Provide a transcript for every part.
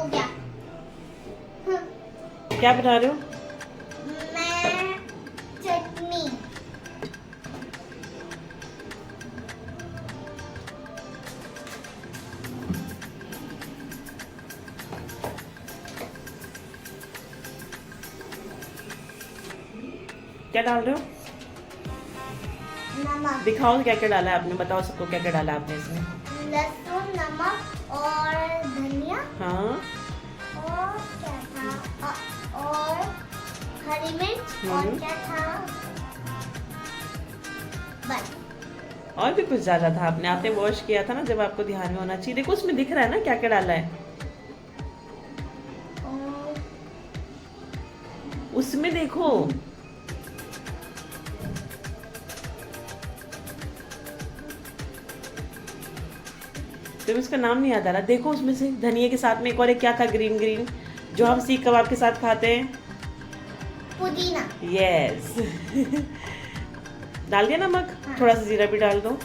गया। क्या बना रहे हो? मैं चटनी। क्या डाल रहे हो? नमक, दिखाओ क्या क्या डाला है आपने, बताओ सबको क्या क्या डाला है आपने इसमें। लहसुन, नमक और धनिया हाँ। और क्या था और हरी मिर्च और क्या था, बस। और भी कुछ डाला था आपने वॉश किया था ना, जब आपको ध्यान में होना चाहिए। देखो उसमें दिख रहा है ना क्या क्या डाला है, और उसमें देखो। तुम इसका नाम नहीं याद आ रहा, देखो उसमें से धनिया के साथ में एक और एक क्या था, ग्रीन ग्रीन, जो हम सीख कबाब के साथ खाते हैं। पुदीना। यस। डाल दिया नमक। हाँ। थोड़ा सा जीरा भी डाल दो।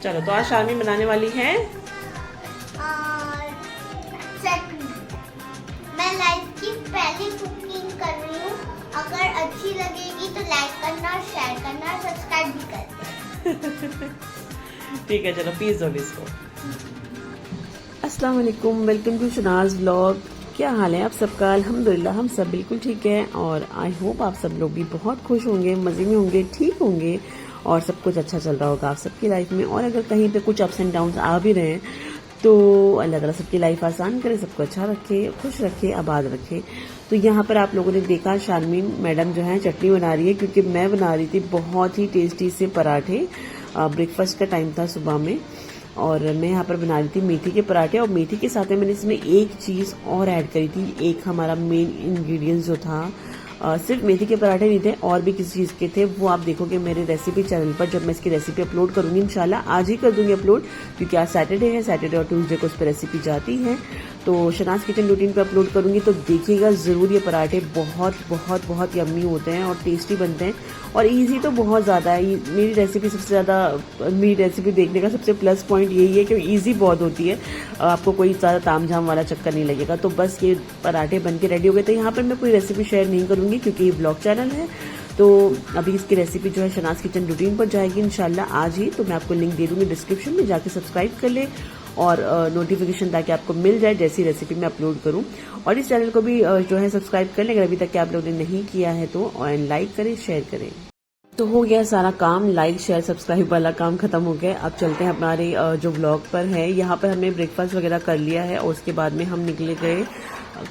चलो, तो आज शामी बनाने वाली है और चटनी। मैं लाइफ की पहली कुकिंग कर रही हूँ। अगर अच्छी लगेगी तो लाइक करना, शेयर करना, सब्सक्राइब भी करना। ठीक है, चलो पीस दो इसको। अस्सलाम वालेकुम, वेलकम टू शनाज व्लॉग। क्या हाल है आप सबका? अल्हम्दुलिल्लाह हम सब बिल्कुल ठीक है और आई होप आप सब लोग भी बहुत खुश होंगे, मजे में होंगे, ठीक होंगे और सब कुछ अच्छा चल रहा होगा आप सबकी लाइफ में। और अगर कहीं पे कुछ अप्स एंड डाउन्स आ भी रहे हैं तो अल्लाह ताला सबकी लाइफ आसान करे, सबको अच्छा रखे, खुश रखे, आबाद रखे। तो यहाँ पर आप लोगों ने देखा शारमीन मैडम जो है चटनी बना रही है, क्योंकि मैं बना रही थी बहुत ही टेस्टी से पराठे। ब्रेकफास्ट का टाइम था सुबह में और मैं यहाँ पर बना रही थी मेथी के पराठे। और मेथी के साथ में मैंने इसमें एक चीज़ और ऐड करी थी। एक हमारा मेन इंग्रेडिएंट जो था, सिर्फ मेथी के पराठे नहीं थे, और भी किसी चीज़ के थे, वो आप देखोगे मेरे रेसिपी चैनल पर। जब मैं इसकी रेसिपी अपलोड करूंगी इंशाल्लाह आज ही कर दूंगी अपलोड, क्योंकि आज सैटरडे है, सैटरडे और ट्यूसडे को उस पर रेसिपी जाती है। तो शनाज किचन रूटीन पर अपलोड करूंगी, तो देखिएगा ज़रूर। ये पराठे बहुत बहुत बहुत यम्मी होते हैं और टेस्टी बनते हैं और इजी तो बहुत ज़्यादा है। मेरी रेसिपी सबसे ज़्यादा, मेरी रेसिपी देखने का सबसे प्लस पॉइंट यही है कि ईजी बहुत होती है, आपको कोई ज़्यादा तामझाम वाला चक्कर नहीं लगेगा। तो बस ये पराठे बन के रेडी हो गए थे। यहाँ पर मैं कोई रेसिपी शेयर नहीं करूँगी क्योंकि ये ब्लॉग चैनल है। तो अभी इसकी रेसिपी जो है शनाज किचन रूटीन पर जाएगी इंशाल्लाह आज ही। तो मैं आपको लिंक दे दूँगी डिस्क्रिप्शन में, जाके सब्सक्राइब कर ले और नोटिफिकेशन ताकि आपको मिल जाए जैसी रेसिपी मैं अपलोड करूं। और इस चैनल को भी जो है सब्सक्राइब कर लें अगर अभी तक के आप लोगों ने नहीं किया है तो, और लाइक करें, शेयर करें। तो हो गया सारा काम, लाइक शेयर सब्सक्राइब वाला काम खत्म हो गया। अब चलते हैं हमारे जो व्लॉग पर है। यहाँ पर हमने ब्रेकफास्ट वगैरह कर लिया है और उसके बाद में हम निकले गए।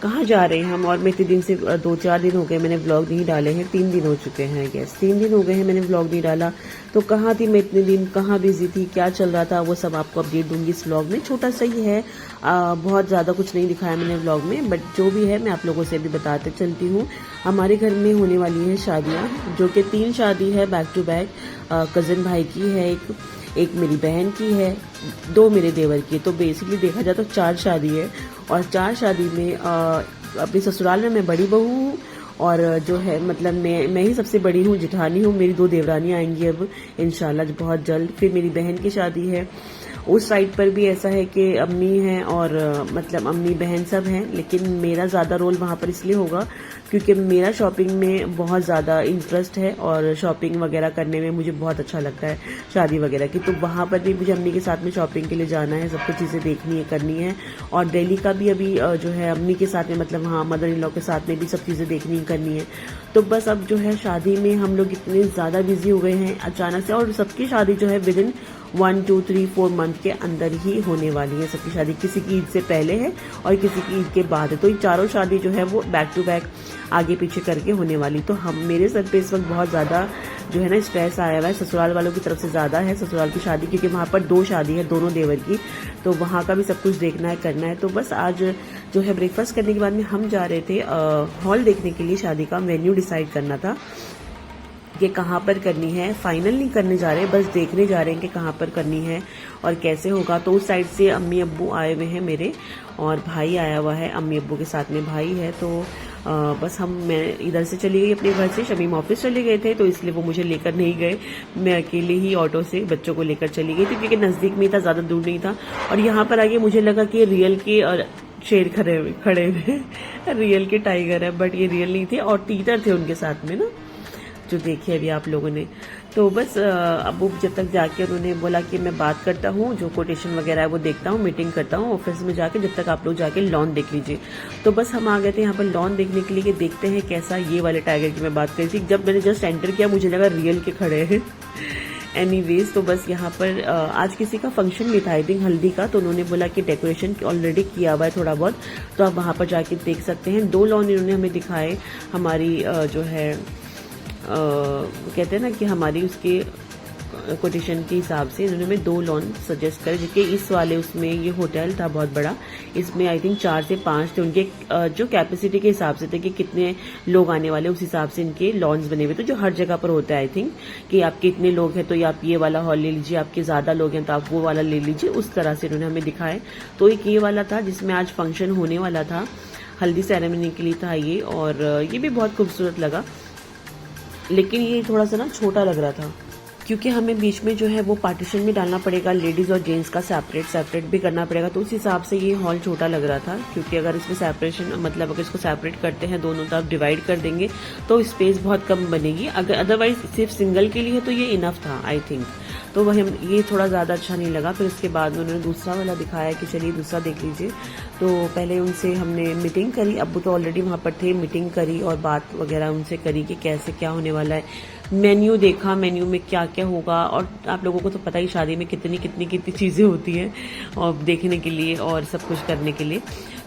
कहाँ जा रहे हैं हम? और मैं इतने दिन से 2-4 दिन हो गए मैंने व्लॉग नहीं डाले हैं, 3 दिन हो चुके हैं गैस, 3 दिन हो गए हैं मैंने व्लॉग नहीं डाला। तो कहाँ थी मैं इतने दिन, कहाँ बिजी थी, क्या चल रहा था, वो सब आपको अपडेट दूंगी इस व्लॉग में। छोटा सा ही है, बहुत ज़्यादा कुछ नहीं दिखाया मैंने व्लॉग में, बट जो भी है मैं आप लोगों से भी बताते चलती हूँ। हमारे घर में होने वाली है शादियाँ, जो कि 3 शादी है बैक टू बैक। कज़न भाई की है एक मेरी बहन की है, 2 मेरे देवर की। तो बेसिकली देखा जाए तो 4 शादी है और 4 शादी में अपने ससुराल में मैं बड़ी बहू हूँ और जो है मतलब मैं ही सबसे बड़ी हूँ, जिठानी हूँ। मेरी 2 देवरानी आएंगी अब इंशाल्लाह बहुत जल्द। फिर मेरी बहन की शादी है। उस साइड पर भी ऐसा है कि अम्मी हैं और मतलब अम्मी बहन सब हैं, लेकिन मेरा ज़्यादा रोल वहाँ पर इसलिए होगा क्योंकि मेरा शॉपिंग में बहुत ज़्यादा इंटरेस्ट है और शॉपिंग वगैरह करने में मुझे बहुत अच्छा लगता है शादी वगैरह की। तो वहाँ पर भी मुझे अम्मी के साथ में शॉपिंग के लिए जाना है, सब कुछ चीज़ें देखनी है, करनी है। और दिल्ली का भी अभी जो है अम्मी के साथ में, मतलब हाँ मदर इन लॉ के साथ में भी सब चीज़ें देखनी करनी है। तो बस अब जो है शादी में हम लोग इतने ज़्यादा बिजी हो गए हैं अचानक से, और सबकी शादी जो है विद इन 1, 2, 3, 4 मंथ के अंदर ही होने वाली है सबकी शादी। किसी की ईद से पहले है और किसी की ईद के बाद है। तो ये चारों शादी जो है वो बैक टू बैक आगे पीछे करके होने वाली। तो हम मेरे सर पे इस वक्त बहुत ज़्यादा जो है ना स्ट्रेस आया हुआ है, ससुराल वालों की तरफ से ज़्यादा है ससुराल की शादी, क्योंकि वहाँ पर 2 शादी है दोनों देवर की, तो वहाँ का भी सब कुछ देखना है, करना है। तो बस आज जो है ब्रेकफास्ट करने के बाद में हम जा रहे थे हॉल देखने के लिए, शादी का वेन्यू डिसाइड करना था कि कहाँ पर करनी है। फाइनल नहीं करने जा रहे, बस देखने जा रहे हैं कि कहाँ पर करनी है और कैसे होगा। तो उस साइड से अम्मी अब्बू आए हुए हैं मेरे और भाई आया हुआ है, अम्मी अब्बू के साथ में भाई है। तो बस मैं इधर से चली गई अपने घर से, शमीम ऑफिस चले गए थे तो इसलिए वो मुझे लेकर नहीं गए। मैं अकेले ही ऑटो से बच्चों को लेकर चली गई थी क्योंकि नज़दीक में था, ज़्यादा दूर नहीं था। और यहाँ पर आके मुझे लगा कि रियल के और शेर खड़े हुए रियल के टाइगर है, बट ये रियल नहीं थे और टीटर थे उनके साथ में ना, जो देखिए अभी आप लोगों ने। तो बस अब वो जब तक जाके उन्होंने बोला कि मैं बात करता हूँ, जो कोटेशन वगैरह है वो देखता हूँ, मीटिंग करता हूँ ऑफिस में जाके, जब तक आप लोग जाके लॉन देख लीजिए। तो बस हम आ गए थे यहाँ पर लॉन देखने के लिए कि देखते हैं कैसा ये वाले टाइगर की मैं बात करी थी। जब मैंने जस्ट एंटर किया मुझे लगा रियल के खड़े हैं। एनीवेज, तो बस यहाँ पर आज किसी का फंक्शन भी था, आई थिंक हल्दी का, तो उन्होंने बोला कि डेकोरेशन ऑलरेडी किया हुआ है थोड़ा बहुत, तो आप वहाँ पर जाके देख सकते हैं। 2 लॉन इन्होंने हमें दिखाए, हमारी जो है कहते हैं ना कि हमारी उसके कोटेशन के हिसाब से इन्होंने हमें 2 लॉन सजेस्ट करे, जबकि इस वाले उसमें ये होटल था बहुत बड़ा, इसमें आई थिंक 4 से 5 थे, उनके जो कैपेसिटी के हिसाब से थे कि कितने लोग आने वाले, उस हिसाब से इनके लॉन्स बने हुए थे, जो हर जगह पर होता है आई थिंक कि आपके इतने लोग हैं तो आप ये वाला हॉल ले लीजिए, आपके ज्यादा लोग हैं तो आप वो वाला ले लीजिए, उस तरह से इन्होंने हमें दिखाए। तो एक ये वाला था जिसमें आज फंक्शन होने वाला था, हल्दी सेरेमनी के लिए था ये, और ये भी बहुत खूबसूरत लगा, लेकिन ये थोड़ा सा ना छोटा लग रहा था क्योंकि हमें बीच में जो है वो पार्टीशन में डालना पड़ेगा, लेडीज और जेंट्स का सेपरेट भी करना पड़ेगा, तो उस हिसाब से ये हॉल छोटा लग रहा था। क्योंकि अगर इसमें सेपरेशन मतलब अगर इसको सेपरेट करते हैं, दोनों तरफ डिवाइड कर देंगे तो स्पेस बहुत कम बनेगी, अगर अदरवाइज सिर्फ सिंगल के लिए तो ये इनफ था आई थिंक। तो वह ये थोड़ा ज़्यादा अच्छा नहीं लगा। फिर उसके बाद में उन्होंने दूसरा वाला दिखाया कि चलिए दूसरा देख लीजिए। तो पहले उनसे हमने मीटिंग करी, अब्बू तो ऑलरेडी वहाँ पर थे, मीटिंग करी और बात वगैरह उनसे करी कि कैसे क्या होने वाला है। मेन्यू देखा, मेन्यू में क्या क्या होगा, और आप लोगों को तो पता ही शादी में कितनी चीज़ें होती हैं और देखने के लिए और सब कुछ करने के लिए।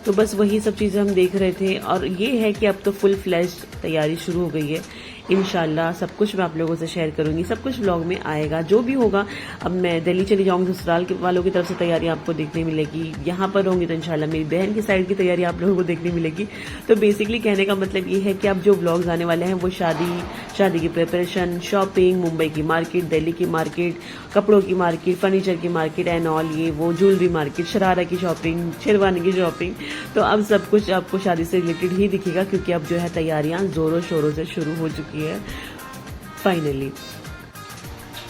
तो बस वही सब चीज़ें हम देख रहे थे, और ये है कि अब तो फुल फ्लैश्ड तैयारी शुरू हो गई है। इंशाल्लाह सब कुछ मैं आप लोगों से शेयर करूंगी, सब कुछ व्लॉग में आएगा जो भी होगा। अब मैं दिल्ली चली जाऊंगी, ससुराल के वालों की तरफ से तैयारी आपको देखने मिलेगी, यहाँ पर होंगी तो इंशाल्लाह मेरी बहन की साइड की तैयारी आप लोगों को देखने मिलेगी। तो बेसिकली कहने का मतलब ये है कि अब जो व्लॉग्स आने वाले हैं वो शादी की प्रिपरेशन, शॉपिंग, मुंबई की मार्केट, दिल्ली की मार्केट, कपड़ों की मार्केट, फर्नीचर की मार्केट एंड ऑल, ये वो ज्वेलरी मार्केट, शरारा की शॉपिंग, शेरवानी की शॉपिंग। तो अब सब कुछ आपको शादी से रिलेटेड ही दिखेगा, क्योंकि अब जो है तैयारियां जोरों शोरों से शुरू हो चुकी है फाइनली।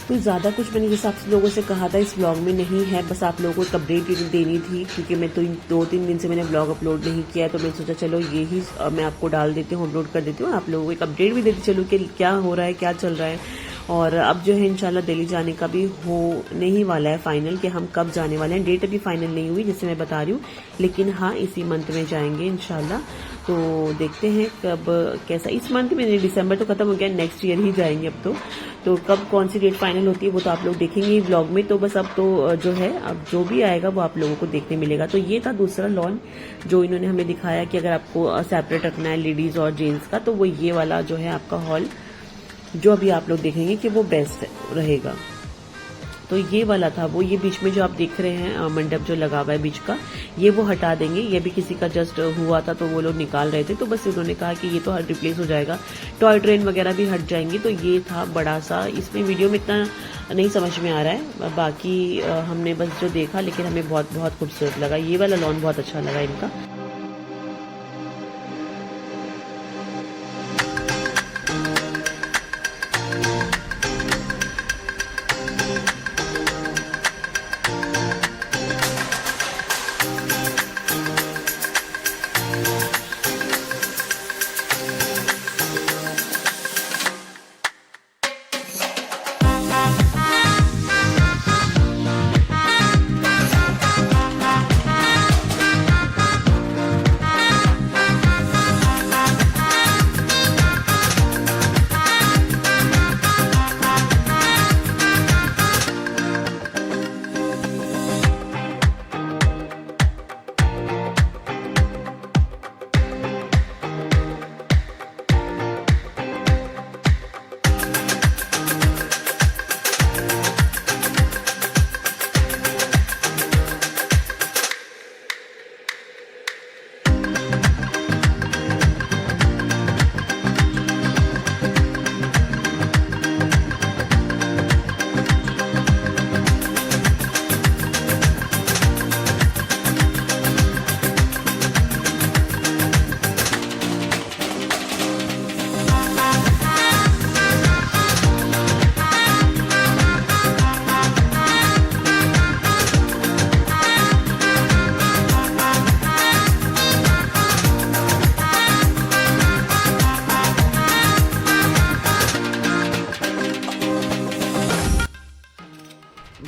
तो ज़्यादा कुछ मैंने जैसे आप लोगों से कहा था इस व्लॉग में नहीं है, बस आप लोगों को एक अपडेट देनी थी, क्योंकि मैं तो 2-3 दिन से मैंने व्लॉग अपलोड नहीं किया है, तो मैं सोचा चलो ये ही मैं आपको डाल देती हूँ, अपलोड कर देती हूँ, आप लोगों को एक अपडेट भी देती चलो कि क्या हो रहा है, क्या चल रहा है। और अब जो है इंशाल्लाह दिल्ली जाने का भी होने ही वाला है फाइनल, कि हम कब जाने वाले हैं। डेट अभी फाइनल नहीं हुई जैसे मैं बता रही हूँ, लेकिन हाँ इसी मंथ में जाएंगे इंशाल्लाह। तो देखते हैं कब कैसा, इस मंथ में, दिसंबर तो खत्म हो गया, नेक्स्ट ईयर ही जाएंगे अब तो कब कौन सी डेट फाइनल होती है वो तो आप लोग देखेंगे व्लॉग में। तो बस अब तो जो है अब जो भी आएगा वो आप लोगों को देखने मिलेगा। तो ये था दूसरा लॉन जो इन्होंने हमें दिखाया कि अगर आपको सेपरेट रखना है लेडीज और जेंट्स का, तो वो ये वाला जो है आपका हॉल जो अभी आप लोग देखेंगे कि वो बेस्ट रहेगा। तो ये वाला था वो, ये बीच में जो आप देख रहे हैं मंडप जो लगा हुआ है बीच का, ये वो हटा देंगे। ये भी किसी का जस्ट हुआ था तो वो लोग निकाल रहे थे, तो बस उन्होंने कहा कि ये तो रिप्लेस हो जाएगा, टॉय ट्रेन वगैरह भी हट जाएंगी। तो ये था बड़ा सा, इसमें वीडियो में इतना नहीं समझ में आ रहा है, बाकी हमने बस जो देखा, लेकिन हमें बहुत बहुत खूबसूरत लगा। ये वाला लॉन बहुत अच्छा लगा इनका।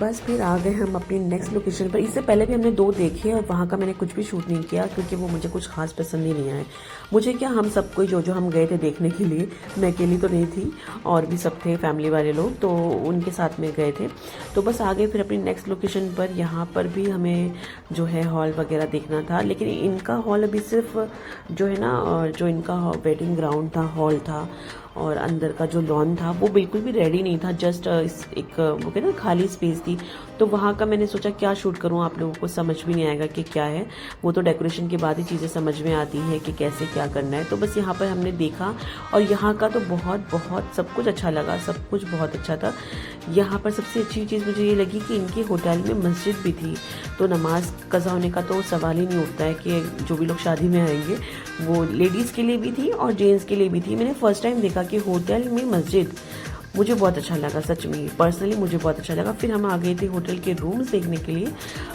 बस फिर आ गए हम अपनी नेक्स्ट लोकेशन पर। इससे पहले भी हमने 2 देखे और वहाँ का मैंने कुछ भी शूट नहीं किया क्योंकि वो मुझे कुछ खास पसंद ही नहीं आए। मुझे क्या, हम सबको जो हम गए थे देखने के लिए, मैं अकेली तो नहीं थी और भी सब थे फैमिली वाले लोग, तो उनके साथ में गए थे। तो बस आ गए फिर अपनी नेक्स्ट लोकेशन पर। यहाँ पर भी हमें जो है हॉल वगैरह देखना था, लेकिन इनका हॉल अभी सिर्फ जो है ना, जो इनका वेडिंग ग्राउंड था, हॉल था और अंदर का जो लॉन था वो बिल्कुल भी रेडी नहीं था। जस्ट एक वो कहते ना खाली स्पेस थी, तो वहाँ का मैंने सोचा क्या शूट करूँ, आप लोगों को समझ भी नहीं आएगा कि क्या है। वो तो डेकोरेशन के बाद ही चीज़ें समझ में आती है कि कैसे क्या करना है। तो बस यहाँ पर हमने देखा और यहाँ का तो बहुत सब कुछ अच्छा लगा, सब कुछ बहुत अच्छा था। यहाँ पर सबसे अच्छी चीज़ मुझे ये लगी कि इनके होटल में मस्जिद भी थी, तो नमाज कज़ा होने का तो सवाल ही नहीं उठता है कि जो भी लोग शादी में आएंगे, वो लेडीज़ के लिए भी थी और जेंट्स के लिए भी थी। मैंने फर्स्ट टाइम देखा कि होटल में मस्जिद, मुझे बहुत अच्छा लगा, सच में पर्सनली मुझे बहुत अच्छा लगा। फिर हम आ गए थे होटल के रूम्स देखने के लिए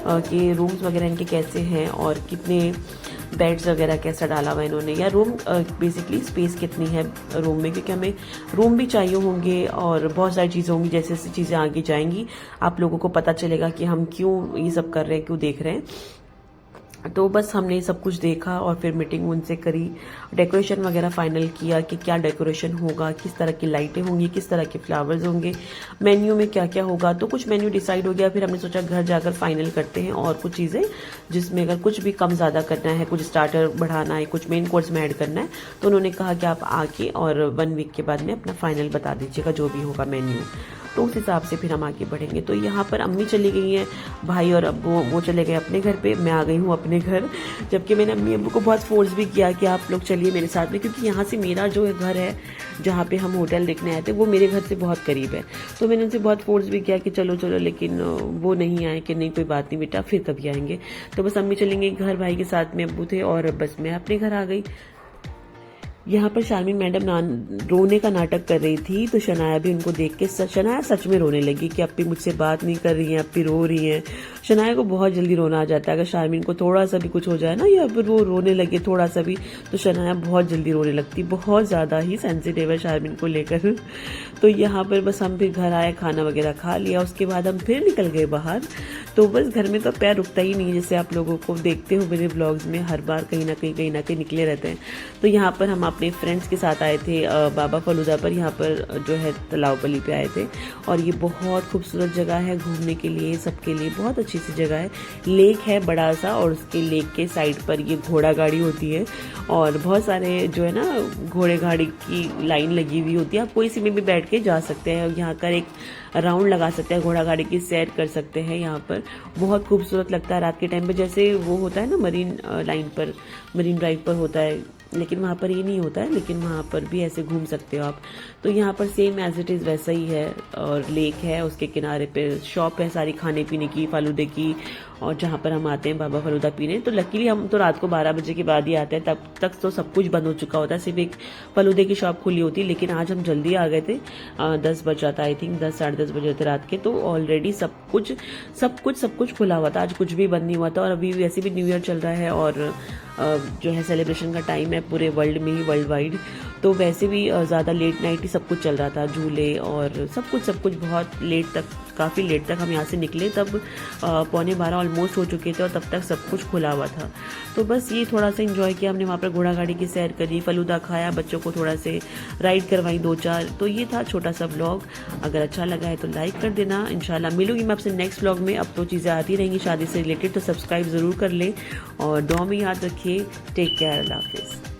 कि रूम्स वगैरह इनके कैसे हैं और कितने बेड्स वगैरह कैसा डाला हुआ इन्होंने, या रूम बेसिकली स्पेस कितनी है रूम में, क्योंकि हमें रूम भी चाहिए होंगे और बहुत सारी चीज़ें होंगी। जैसे जैसे चीज़ें आगे जाएंगी आप लोगों को पता चलेगा कि हम क्यों ये सब कर रहे हैं, क्यों देख रहे हैं। तो बस हमने सब कुछ देखा और फिर मीटिंग उनसे करी, डेकोरेशन वगैरह फाइनल किया कि क्या डेकोरेशन होगा, किस तरह की लाइटें होंगी, किस तरह के फ्लावर्स होंगे, मेन्यू में क्या क्या होगा। तो कुछ मेन्यू डिसाइड हो गया। फिर हमने सोचा घर जाकर फाइनल करते हैं और कुछ चीज़ें जिसमें अगर कुछ भी कम ज़्यादा करना है, कुछ स्टार्टर बढ़ाना है, कुछ मेन कोर्स में ऐड करना है, तो उन्होंने कहा कि आप आके और 1 वीक के बाद में अपना फाइनल बता दीजिएगा जो भी होगा मेन्यू, तो उस हिसाब से फिर हम आगे बढ़ेंगे। तो यहाँ पर अम्मी चली गई हैं, भाई और अब्बू वो चले गए अपने घर पे, मैं आ गई हूँ अपने घर। जबकि मैंने अम्मी अब्बू को बहुत फोर्स भी किया कि आप लोग चलिए मेरे साथ में, क्योंकि यहाँ से मेरा जो घर है जहाँ पे हम होटल देखने आए थे वो मेरे घर से बहुत करीब है। तो मैंने उनसे बहुत फोर्स भी किया कि चलो चलो, लेकिन वो नहीं आए कि नहीं कोई बात नहीं बेटा, फिर कभी आएंगे। तो बस अम्मी चलेंगे घर, भाई के साथ में अब्बू थे और बस मैं अपने घर आ गई। यहाँ पर शारमीन मैडम रोने का नाटक कर रही थी, तो शनाया भी उनको देख के शनाया सच में रोने लगी कि अप्पी मुझसे बात नहीं कर रही हैं, अप्पी रो रही हैं। शनाया को बहुत जल्दी रोना आ जाता है, अगर शारमीन को थोड़ा सा भी कुछ हो जाए ना या फिर वो रोने लगे थोड़ा सा भी, तो शनाया बहुत जल्दी रोने लगती, बहुत ज़्यादा ही सेंसिटिव है शारमीन को लेकर। तो यहाँ पर बस हम फिर घर आए, खाना वगैरह खा लिया, उसके बाद हम फिर निकल गए बाहर। तो बस घर में तो पैर रुकता ही नहीं है, जैसे आप लोगों को देखते हो मेरे ब्लॉग्स में हर बार कहीं ना कहीं निकले रहते हैं। तो यहाँ पर हम अपने फ्रेंड्स के साथ आए थे बाबा फलूदा पर, यहाँ पर जो है तलावपली पे आए थे और ये बहुत खूबसूरत जगह है घूमने के लिए, सबके लिए बहुत अच्छी सी जगह है। लेक है बड़ा सा और उसके लेक के साइड पर ये घोड़ा गाड़ी होती है और बहुत सारे जो है ना घोड़े गाड़ी की लाइन लगी हुई होती है, आप कोई सी में भी बैठ के जा सकते हैं और यहाँ कर एक राउंड लगा सकते हैं, घोड़ा गाड़ी की सैर कर सकते हैं। यहाँ पर बहुत खूबसूरत लगता है रात के टाइम पे, जैसे वो होता है ना मरीन लाइन पर, मरीन ड्राइव पर होता है, लेकिन वहाँ पर ये नहीं होता है, लेकिन वहाँ पर भी ऐसे घूम सकते हो आप। तो यहाँ पर सेम एज इट इज़ वैसा ही है और लेक है, उसके किनारे पे शॉप है सारी खाने पीने की, फालूदे की, और जहाँ पर हम आते हैं बाबा फलूदा पीने। तो लकीली हम तो रात को 12 बजे के बाद ही आते हैं, तब तक तो सब कुछ बंद हो चुका होता है, सिर्फ एक फलूदे की शॉप खुली होती है। लेकिन आज हम जल्दी आ गए थे, 10 बज जाता आई थिंक, 10 साढ़े 10 बजे थे रात के, तो ऑलरेडी सब कुछ खुला हुआ था, आज कुछ भी बंद नहीं हुआ था। और अभी वैसे भी न्यू ईयर चल रहा है और जो है सेलिब्रेशन का टाइम है पूरे वर्ल्ड में ही, वर्ल्ड वाइड, तो वैसे भी ज़्यादा लेट नाइट ही सब कुछ चल रहा था, झूले और सब कुछ बहुत लेट तक, काफ़ी लेट तक हम यहाँ से निकले, तब 11:45 ऑलमोस्ट हो चुके थे और तब तक सब कुछ खुला हुआ था। तो बस ये थोड़ा सा एंजॉय किया हमने, वहाँ पर घोड़ा गाड़ी की सैर करी, फलूदा खाया, बच्चों को थोड़ा से राइड करवाई 2-4। तो ये था छोटा सा ब्लॉग, अगर अच्छा लगा है तो लाइक कर देना। इंशाल्लाह मिलूंगी मैं आपसे नेक्स्ट ब्लॉग में, अब तो चीज़ें आती रहेंगी शादी से रिलेटेड, तो सब्सक्राइब ज़रूर कर ले और दुआ में याद रखिए। टेक केयर, अल्लाह हाफिज़।